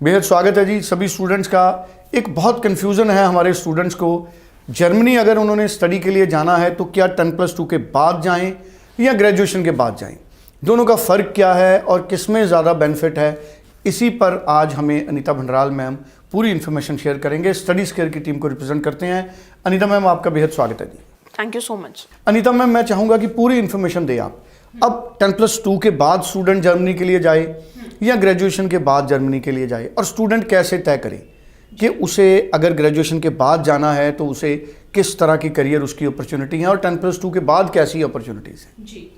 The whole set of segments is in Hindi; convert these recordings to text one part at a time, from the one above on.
बेहद स्वागत है जी सभी स्टूडेंट्स का। एक बहुत कन्फ्यूज़न है हमारे स्टूडेंट्स को, जर्मनी अगर उन्होंने स्टडी के लिए जाना है तो क्या 10+2 के बाद जाएं या ग्रेजुएशन के बाद जाएं, दोनों का फ़र्क क्या है और किस में ज़्यादा बेनिफिट है, इसी पर आज हमें अनीता भंडराल मैम पूरी इन्फॉर्मेशन शेयर करेंगे। स्टडी स्केयर की टीम को रिप्रेजेंट करते हैं। अनीता मैम, आपका बेहद स्वागत है जी। Thank you so much. Anita ma'am, मैं चाहूँगा कि पूरी इन्फॉर्मेशन दें आप। अब 10+2 के बाद स्टूडेंट जर्मनी के लिए जाए या ग्रेजुएशन के बाद जर्मनी के लिए जाए, और स्टूडेंट कैसे तय करे कि उसे अगर ग्रेजुएशन के बाद जाना है तो उसे किस तरह की करियर उसकी अपॉर्चुनिटी है और 10+2 के बाद कैसी अपॉर्चुनिटीज़ हैं। जी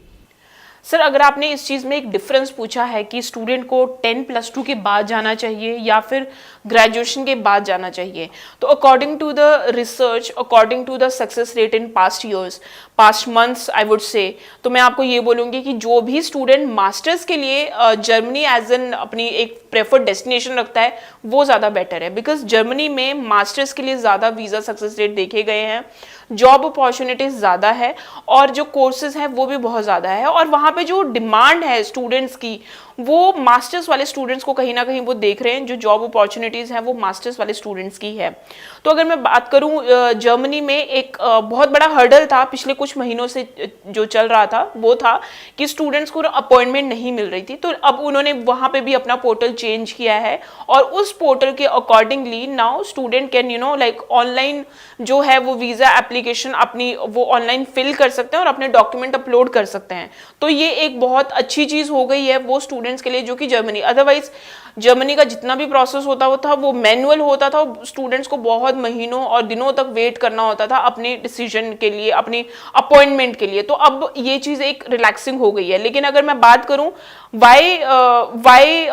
सर, अगर आपने इस चीज़ में एक डिफरेंस पूछा है कि स्टूडेंट को 10+2 के बाद जाना चाहिए या फिर ग्रेजुएशन के बाद जाना चाहिए, तो according to the research, according to the success rate in past years, past months I would say, तो मैं आपको ये बोलूँगी कि जो भी स्टूडेंट मास्टर्स के लिए जर्मनी एज एन अपनी एक प्रेफर्ड डेस्टिनेशन रखता है वो ज़्यादा बेटर है, बिकॉज जर्मनी में मास्टर्स के लिए ज़्यादा वीज़ा सक्सेस रेट देखे गए हैं, जॉब अपॉर्चुनिटीज ज़्यादा है और जो कोर्सेज हैं वो भी बहुत ज़्यादा है, और वहाँ पे जो डिमांड है स्टूडेंट्स की वो मास्टर्स वाले स्टूडेंट्स को कहीं ना कहीं वो देख रहे हैं, जो जॉब अपॉर्चुनिटीज़ हैं वो मास्टर्स वाले स्टूडेंट्स की है। तो अगर मैं बात करूँ, जर्मनी में एक बहुत बड़ा हर्डल था पिछले कुछ महीनों से जो चल रहा था, वो था कि स्टूडेंट्स को अपॉइंटमेंट नहीं मिल रही थी। तो अब उन्होंने वहाँ पे भी अपना पोर्टल चेंज किया है और उस पोर्टल के accordingly now student can like online जो है वो वीज़ा एप्लीकेशन अपनी वो ऑनलाइन फिल कर सकते हैं और अपने डॉक्यूमेंट अपलोड कर सकते हैं। तो ये एक बहुत अच्छी चीज़ हो गई है वो स्टूडेंट्स के लिए जो कि जर्मनी, अदरवाइज जर्मनी का जितना भी प्रोसेस होता था वो मैनुअल होता था, स्टूडेंट्स को बहुत महीनों और दिनों तक वेट करना होता था अपने डिसीजन के लिए, अपनी अपॉइंटमेंट के लिए। तो अब ये चीज़ एक रिलैक्सिंग हो गई है। लेकिन अगर मैं बात करूं why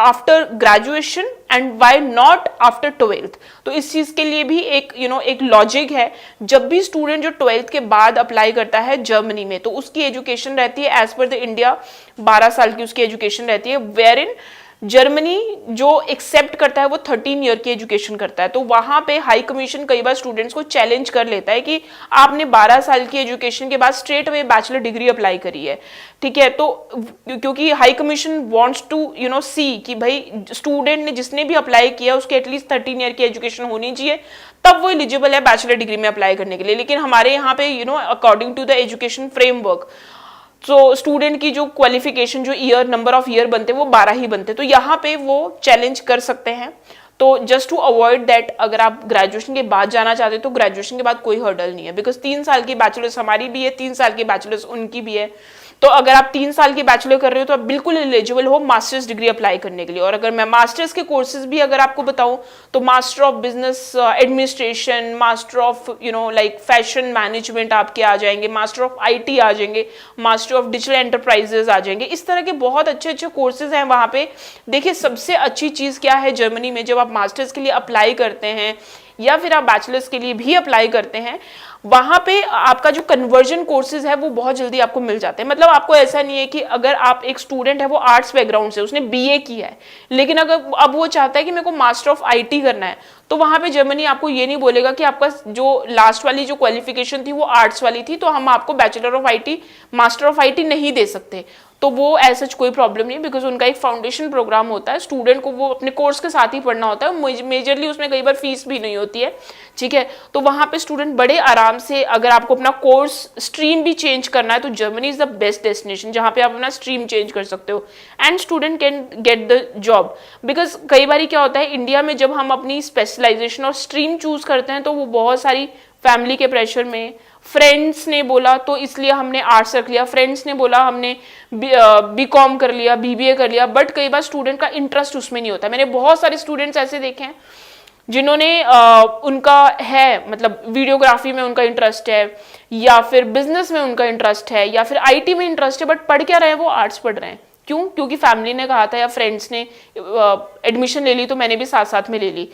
after graduation and why not after 12th, तो इस चीज़ के लिए भी एक एक लॉजिक है। जब भी स्टूडेंट जो 12th के बाद अप्लाई करता है जर्मनी में, तो उसकी एजुकेशन रहती है एज पर द इंडिया 12 साल की उसकी एजुकेशन रहती है, वेयर इन जर्मनी जो एक्सेप्ट करता है वो 13 ईयर की एजुकेशन करता है। तो वहां पे हाई कमीशन कई बार स्टूडेंट्स को चैलेंज कर लेता है कि आपने 12 साल की एजुकेशन के बाद straight away bachelor degree apply करी है, ठीक है। तो क्योंकि हाई कमीशन वांट्स टू सी कि भाई स्टूडेंट ने जिसने भी अप्लाई किया उसके एटलीस्ट 13 ईयर की एजुकेशन होनी चाहिए, तब वो एलिजिबल है बैचलर डिग्री में अप्लाई करने के लिए। लेकिन हमारे यहाँ पे according to the education framework, तो स्टूडेंट की जो क्वालिफिकेशन जो ईयर नंबर ऑफ ईयर बनते हैं वो 12 ही बनते हैं। तो यहाँ पे वो चैलेंज कर सकते हैं। तो जस्ट टू अवॉइड दैट, अगर आप ग्रेजुएशन के बाद जाना चाहते हो तो ग्रेजुएशन के बाद कोई हर्डल नहीं है, बिकॉज 3 साल की बैचलर्स हमारी भी है, 3 साल की बैचलर्स उनकी भी है। तो अगर आप 3 साल की बैचलर कर रहे हो तो आप बिल्कुल एलिजिबल हो मास्टर्स डिग्री अप्लाई करने के लिए। और अगर मैं मास्टर्स के कोर्सेज भी अगर आपको बताऊं तो master of business administration, master of like fashion management आपके आ जाएंगे, मास्टर ऑफ आईटी आ जाएंगे, मास्टर ऑफ डिजिटल एंटरप्राइजेस आ जाएंगे। इस तरह के बहुत अच्छे अच्छे कोर्सेज हैं वहाँ पे। देखिए, सबसे अच्छी चीज़ क्या है जर्मनी में, जब आप मास्टर्स के लिए अप्लाई करते हैं या फिर आप बैचलर्स के लिए भी अप्लाई करते हैं, वहां पे आपका जो कन्वर्जन कोर्सेज है वो बहुत जल्दी आपको मिल जाते हैं। मतलब आपको ऐसा नहीं है कि अगर आप एक स्टूडेंट है वो आर्ट्स बैकग्राउंड से, उसने बीए किया है, लेकिन अगर अब वो चाहता है कि मेरे को मास्टर ऑफ आईटी करना है, तो वहां पे जर्मनी आपको ये नहीं बोलेगा कि आपका जो लास्ट वाली जो क्वालिफिकेशन थी वो आर्ट्स वाली थी तो हम आपको bachelor of IT, master of IT नहीं दे सकते। तो वो ऐसा कोई प्रॉब्लम नहीं, बिकॉज उनका एक फाउंडेशन प्रोग्राम होता है, स्टूडेंट को वो अपने कोर्स के साथ ही पढ़ना होता है, मेजरली उसमें कई बार फीस भी नहीं होती है, ठीक है। तो वहाँ पे स्टूडेंट बड़े आराम से, अगर आपको अपना कोर्स स्ट्रीम भी चेंज करना है तो Germany is the best destination जहाँ पे आप अपना स्ट्रीम चेंज कर सकते हो and student can get the job. Because कई बार क्या होता है इंडिया में, जब हम अपनी स्पेशलाइजेशन और स्ट्रीम चूज करते हैं तो वो बहुत सारी फैमिली के प्रेशर में, फ्रेंड्स ने बोला तो इसलिए हमने आर्ट्स रख लिया, फ्रेंड्स ने बोला हमने बीकॉम कर लिया, बीबीए कर लिया, बट कई बार स्टूडेंट का इंटरेस्ट उसमें नहीं होता। मैंने बहुत सारे स्टूडेंट्स ऐसे देखे हैं जिन्होंने उनका है, मतलब वीडियोग्राफी में उनका इंटरेस्ट है या फिर बिजनेस में उनका इंटरेस्ट है या फिर आईटी में इंटरेस्ट है, बट पढ़ क्या रहे हैं, वो आर्ट्स पढ़ रहे हैं। क्यों? क्योंकि फैमिली ने कहा था या फ्रेंड्स ने एडमिशन ले ली तो मैंने भी साथ साथ में ले ली।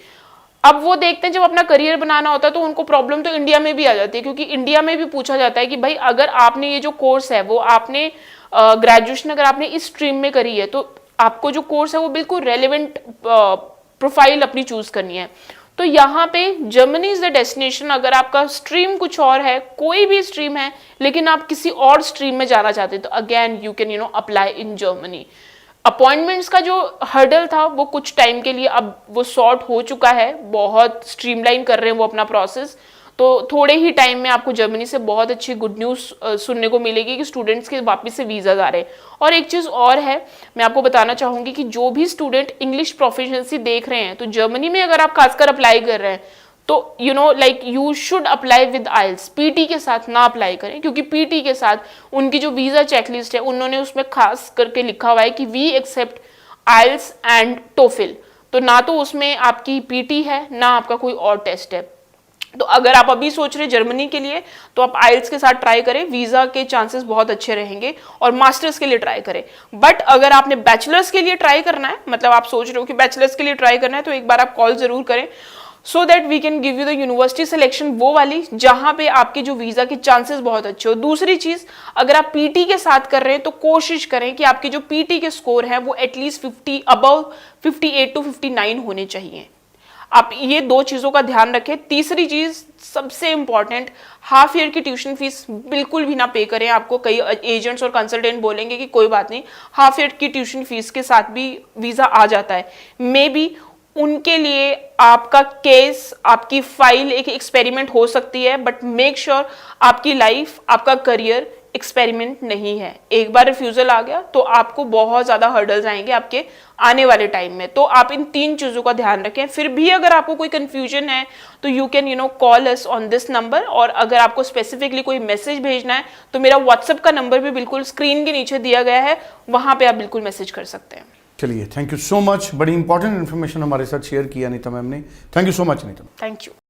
अब वो देखते हैं जब अपना करियर बनाना होता है तो उनको प्रॉब्लम तो इंडिया में भी आ जाती है, क्योंकि इंडिया में भी पूछा जाता है कि भाई अगर आपने ये जो कोर्स है वो आपने ग्रेजुएशन अगर आपने इस स्ट्रीम में करी है तो आपको जो कोर्स है वो बिल्कुल रेलेवेंट प्रोफाइल अपनी चूज करनी है। तो यहाँ पे जर्मनी इज द डेस्टिनेशन। अगर आपका स्ट्रीम कुछ और है, कोई भी स्ट्रीम है, लेकिन आप किसी और स्ट्रीम में जाना चाहते हैं तो again you can apply in Germany. Appointments का जो हर्डल था वो कुछ टाइम के लिए अब वो सॉर्ट हो चुका है, बहुत स्ट्रीमलाइन कर रहे हैं वो अपना प्रोसेस। तो थोड़े ही टाइम में आपको जर्मनी से बहुत अच्छी गुड न्यूज़ सुनने को मिलेगी कि स्टूडेंट्स के वापस से वीज़ा आ रहे हैं। और एक चीज़ और है, मैं आपको बताना चाहूँगी कि जो भी स्टूडेंट इंग्लिश प्रोफिशिएंसी देख रहे हैं, तो जर्मनी में अगर आप खासकर अप्लाई कर रहे हैं तो you should apply with IELTS. PT के साथ ना अप्लाई करें, क्योंकि पीटी के साथ उनकी जो वीज़ा चेकलिस्ट है उन्होंने उसमें खास करके लिखा हुआ है कि we accept IELTS and TOEFL. तो ना तो उसमें आपकी पीटी है, ना आपका कोई और टेस्ट है। तो अगर आप अभी सोच रहे जर्मनी के लिए, तो आप आइल्स के साथ ट्राई करें, वीज़ा के चांसेस बहुत अच्छे रहेंगे। और मास्टर्स के लिए ट्राई करें। बट अगर आपने बैचलर्स के लिए ट्राई करना है, मतलब आप सोच रहे हो कि बैचलर्स के लिए ट्राई करना है, तो एक बार आप कॉल ज़रूर करें, so that we can give you the university selection वो वाली जहां पे आपके जो वीजा के चांसेस बहुत अच्छे हो। दूसरी चीज, अगर आप पीटी के साथ कर रहे हैं तो कोशिश करें कि आपके जो पीटी के स्कोर हैं वो एटलीस्ट 50 अबव 58 टू 59 होने चाहिए। आप ये दो चीजों का ध्यान रखें। तीसरी चीज सबसे इंपॉर्टेंट, हाफ ईयर की ट्यूशन फीस बिल्कुल भी ना पे करें। आपको कई एजेंट्स और कंसल्टेंट बोलेंगे कि कोई बात नहीं, हाफ ईयर की ट्यूशन फीस के साथ भी वीजा आ जाता है। मे बी उनके लिए आपका केस, आपकी फाइल एक एक्सपेरिमेंट हो सकती है, बट मेक श्योर आपकी लाइफ, आपका करियर एक्सपेरिमेंट नहीं है। एक बार रिफ्यूजल आ गया तो आपको बहुत ज्यादा हर्डल्स आएंगे आपके आने वाले टाइम में। तो आप इन 3 चीजों का ध्यान रखें। फिर भी अगर आपको कोई कंफ्यूजन है तो you can call us on this number. और अगर आपको स्पेसिफिकली कोई मैसेज भेजना है तो मेरा व्हाट्सएप का नंबर भी बिल्कुल स्क्रीन के नीचे दिया गया है, वहां पे आप बिल्कुल मैसेज कर सकते हैं। चलिए, थैंक यू सो मच। बड़ी इंपॉर्टेंट इन्फॉर्मेशन हमारे साथ शेयर किया अनीता मैम ने। Thank you so much Anita. Thank you.